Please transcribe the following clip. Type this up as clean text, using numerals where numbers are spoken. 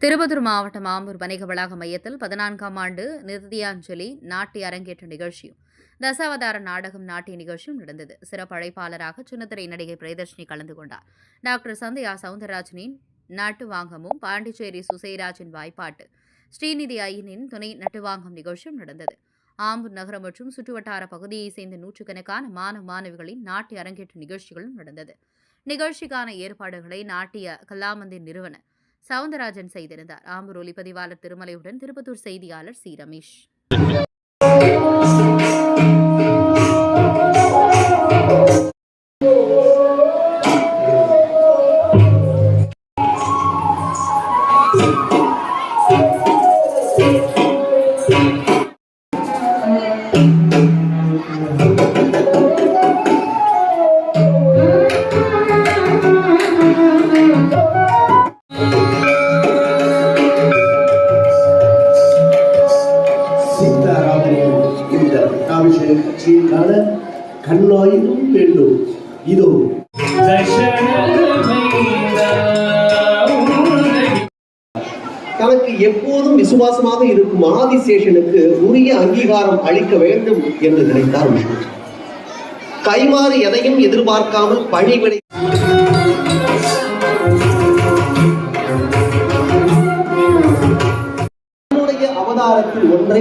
திருப்பத்தூர் மாவட்டம் ஆம்பூர் வணிக வளாக மையத்தில் 14ஆம் ஆண்டு நிருத்தியாஞ்சலி நாட்டிய அரங்கேற்ற நிகழ்ச்சியும் தசாவதார நாடகம் நாட்டிய நிகழ்ச்சியும் நடந்தது. சிறப்பு அழைப்பாளராக சின்னத்திரை நடிகை பிரியதர்ஷினி கலந்து கொண்டார். டாக்டர் சந்தியா சவுந்தரராஜனின் நட்டுவாங்கமும், பாண்டிச்சேரி சுசைராஜின் வாய்ப்பாட்டு, ஸ்ரீநிதி ஐயனின் துணை நட்டுவாங்கம் நிகழ்ச்சியும் நடந்தது. ஆம்பூர் நகரம் மற்றும் சுற்றுவட்டார பகுதியைச் சேர்ந்த நூற்றுக்கணக்கான மாணவ மாணவிகளின் நாட்டிய அரங்கேற்ற நிகழ்ச்சிகளும் நடந்தது. நிகழ்ச்சிக்கான ஏற்பாடுகளை நாட்டிய கலாமந்திர் நிறுவனர் சவுந்தரராஜன் செய்திருந்தார். ஆம்பூர் ஒலிப்பதிவாளர் திருமலையுடன் திருப்பத்தூர் செய்தியாளர் சி ரமேஷ். இந்த பட்டாபிஷேக கட்சிக்கான கண்ணாயிரும் வேண்டும். இதோ தனக்கு எப்போதும் விசுவாசமாக இருக்கும் ஆதிசேஷனுக்கு உரிய அங்கீகாரம் அளிக்க வேண்டும் என்று நினைத்தார் விஷ்ணு. கைமாறு எதையும் எதிர்பார்க்காமல் பணிவிடை அவதாரத்தில் ஒன்றை